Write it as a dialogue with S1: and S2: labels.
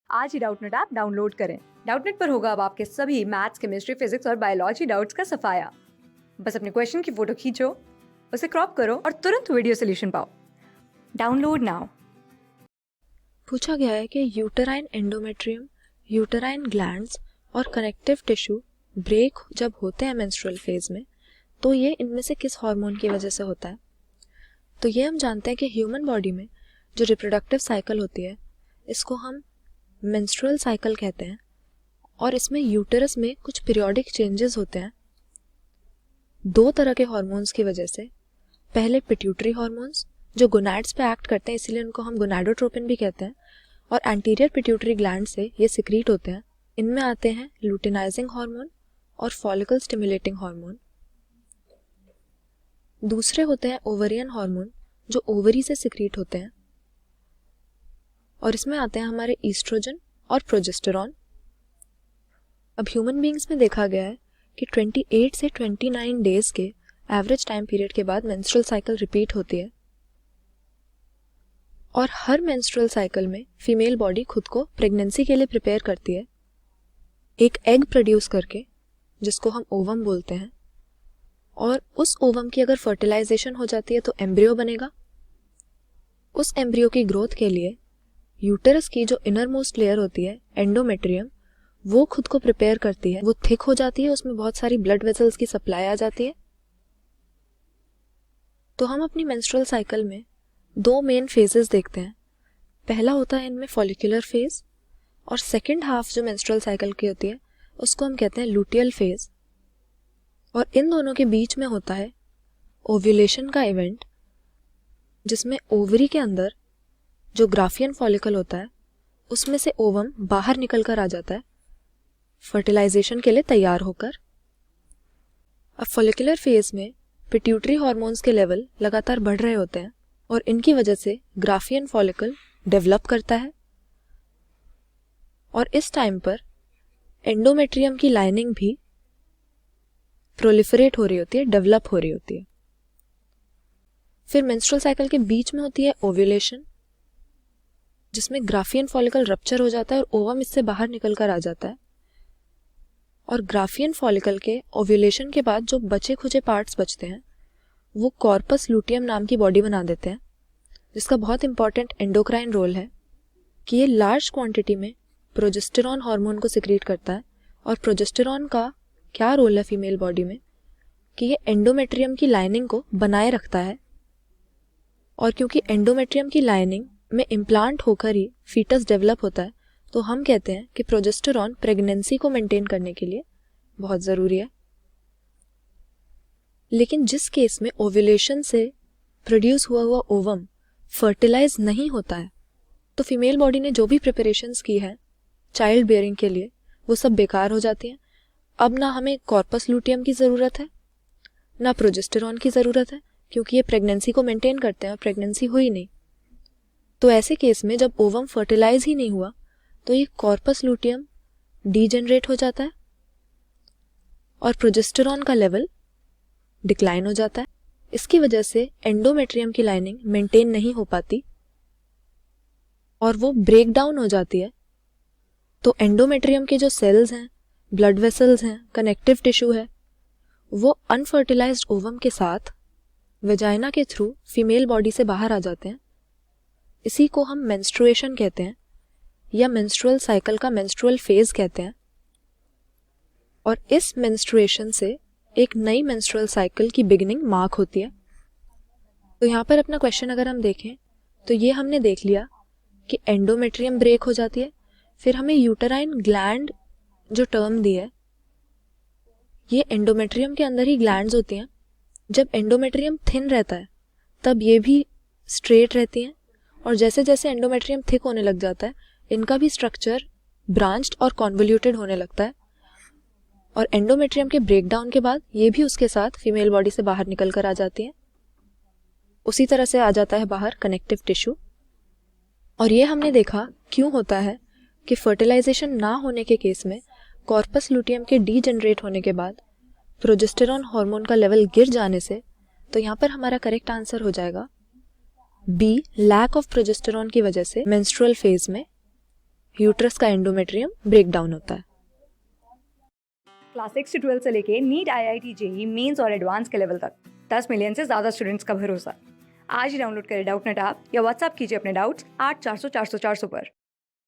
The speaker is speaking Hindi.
S1: आज ही डाउटनेट ऐप डाउनलोड करें। डाउटनेट पर होगा अब आपके सभी मैथ्स, केमिस्ट्री, फिजिक्स और बायोलॉजी डाउट्स का सफाया। बस अपने क्वेश्चन की फोटो खींचो, उसे क्रॉप करो और तुरंत वीडियो सोल्यूशन पाओ। Download now.
S2: पूछा गया है कि यूटेराइन एंडोमेट्रियम, यूटेराइन ग्लैंड्स और कनेक्टिव टिश्यू ब्रेक जब होते हैं मेंस्ट्रुअल फेज में, तो ये इनमें से किस हार्मोन की वजह से होता है। तो ये हम जानते हैं कि ह्यूमन बॉडी में जो रिप्रोडक्टिव साइकिल होती है, इसको हम मेंस्ट्रुअल साइकिल कहते हैं, और इसमें यूटेरस में कुछ पीरियोडिक चेंजेस होते हैं दो तरह के हार्मोन्स की वजह से। पहले पिट्यूटरी हार्मोन्स जो गोनैड्स पे एक्ट करते हैं, इसीलिए उनको हम गोनैडोट्रोपिन भी कहते हैं, और एंटीरियर पिट्यूटरी ग्लैंड से ये सिक्रीट होते हैं। इनमें आते हैं लुटिनाइजिंग हार्मोन और फॉलिकल स्टिमुलेटिंग हार्मोन। दूसरे होते हैं ओवरियन हार्मोन जो ओवरी से सिक्रीट होते हैं, और इसमें आते हैं हमारे ईस्ट्रोजन और प्रोजेस्टेरॉन। अब ह्यूमन बीइंग्स में देखा गया है कि 28 से 29 डेज के एवरेज टाइम पीरियड के बाद मेंस्ट्रुअल साइकिल रिपीट होती है, और हर मेंस्ट्रुअल साइकिल में फीमेल बॉडी खुद को प्रेगनेंसी के लिए प्रिपेयर करती है एक एग प्रोड्यूस करके, जिसको हम ओवम बोलते हैं, और उस ओवम की अगर फर्टिलाइजेशन हो जाती है तो एम्ब्रियो बनेगा। उस एम्ब्रियो की ग्रोथ के लिए यूटेरस की जो इनर मोस्ट लेयर होती है एंडोमेट्रियम, वो खुद को प्रिपेयर करती है, वो थिक हो जाती है, उसमें बहुत सारी ब्लड वेसल्स की सप्लाई आ जाती है। तो हम अपनी मेंस्ट्रुअल साइकिल में दो मेन फेजेस देखते हैं। पहला होता है इनमें फॉलिकुलर फेज, और सेकेंड हाफ जो मेंस्ट्रुअल साइकिल की होती है उसको हम कहते हैं लुटियल फेज। और इन दोनों के बीच में होता है ओव्यूलेशन का इवेंट, जिसमें ओवरी के अंदर जो ग्राफियन फॉलिकल होता है उसमें से ओवम बाहर निकल कर आ जाता है फर्टिलाइजेशन के लिए तैयार होकर। अब फॉलिकुलर फेज में पिट्यूटरी हार्मोन्स के लेवल लगातार बढ़ रहे होते हैं, और इनकी वजह से ग्राफियन फॉलिकल डेवलप करता है, और इस टाइम पर एंडोमेट्रियम की लाइनिंग भी प्रोलिफरेट हो रही होती है, डेवलप हो रही होती है। फिर मेंस्ट्रुअल साइकिल के बीच में होती है ओव्यूलेशन, जिसमें ग्राफियन फॉलिकल रप्चर हो जाता है और ओवम इससे बाहर निकल कर आ जाता है। और ग्राफियन फॉलिकल के ओव्यूलेशन के बाद जो बचे खुचे पार्ट्स बचते हैं वो कॉर्पस लुटियम नाम की बॉडी बना देते हैं, जिसका बहुत इंपॉर्टेंट एंडोक्राइन रोल है कि ये लार्ज क्वांटिटी में प्रोजेस्टेरॉन हार्मोन को सिक्रीट करता है। और प्रोजेस्टेरॉन का क्या रोल है फीमेल बॉडी में कि ये एंडोमेट्रियम की लाइनिंग को बनाए रखता है, और क्योंकि एंडोमेट्रियम की लाइनिंग में इम्प्लांट होकर ही फीटस डेवलप होता है, तो हम कहते हैं कि प्रोजेस्टेरॉन प्रेगनेंसी को मेंटेन करने के लिए बहुत ज़रूरी है। लेकिन जिस केस में ओव्यूलेशन से प्रोड्यूस हुआ हुआ ओवम फर्टिलाइज नहीं होता है, तो फीमेल बॉडी ने जो भी प्रिपरेशंस की है चाइल्ड बेयरिंग के लिए, वो सब बेकार हो जाती हैं। अब ना हमें कॉर्पस लुटियम की ज़रूरत है, ना प्रोजेस्टेरॉन की ज़रूरत है, क्योंकि ये प्रेगनेंसी को मेंटेन करते हैं और प्रेगनेंसी हुई नहीं। तो ऐसे केस में जब ओवम फर्टिलाइज ही नहीं हुआ, तो ये कॉर्पस लुटियम डीजेनरेट हो जाता है और प्रोजेस्टेरॉन का लेवल डिक्लाइन हो जाता है। इसकी वजह से एंडोमेट्रियम की लाइनिंग मेंटेन नहीं हो पाती और वो ब्रेक डाउन हो जाती है। तो एंडोमेट्रियम के जो सेल्स हैं, ब्लड वेसल्स हैं, कनेक्टिव टिश्यू है, वो अनफर्टिलाइज्ड ओवम के साथ वेजाइना के थ्रू फीमेल बॉडी से बाहर आ जाते हैं। इसी को हम मेंस्ट्रुएशन कहते हैं, या मेंस्ट्रुअल साइकिल का मेंस्ट्रुअल फेज कहते हैं। और इस मेंस्ट्रुएशन से एक नई मेंस्ट्रुअल साइकिल की बिगिनिंग मार्क होती है। तो यहाँ पर अपना क्वेश्चन अगर हम देखें तो ये हमने देख लिया कि एंडोमेट्रियम ब्रेक हो जाती है। फिर हमें यूटेराइन ग्लैंड जो टर्म दी है, ये एंडोमेट्रियम के अंदर ही ग्लैंड्स होती हैं। जब एंडोमेट्रियम थिन रहता है तब ये भी स्ट्रेट रहती हैं, और जैसे जैसे एंडोमेट्रियम थिक होने लग जाता है इनका भी स्ट्रक्चर ब्रांच्ड और कॉन्वोल्यूटेड होने लगता है। और एंडोमेट्रियम के ब्रेकडाउन के बाद ये भी उसके साथ फीमेल बॉडी से बाहर निकल कर आ जाती है। उसी तरह से आ जाता है बाहर कनेक्टिव टिश्यू। और ये हमने देखा क्यों होता है कि फर्टिलाइजेशन ना होने के केस में कॉर्पस लुटियम के डीजेनरेट होने के बाद प्रोजेस्टेरॉन हार्मोन का लेवल गिर जाने से। तो यहाँ पर हमारा करेक्ट आंसर हो जाएगा बी, लैक ऑफ प्रोजेस्टेरॉन की वजह से मेंस्ट्रुअल फेज में यूट्रस का एंडोमेट्रियम ब्रेक डाउन होता है।
S1: क्लास 6 से 12 से लेके नीट, IIT, जेई मेंस और एडवांस के लेवल तक 10 मिलियन से ज़्यादा स्टूडेंट्स का भरोसा। आज ही डाउनलोड करें डाउटनेट ऐप या व्हाट्सएप कीजिए अपने डाउट्स 8400 400 400 पर।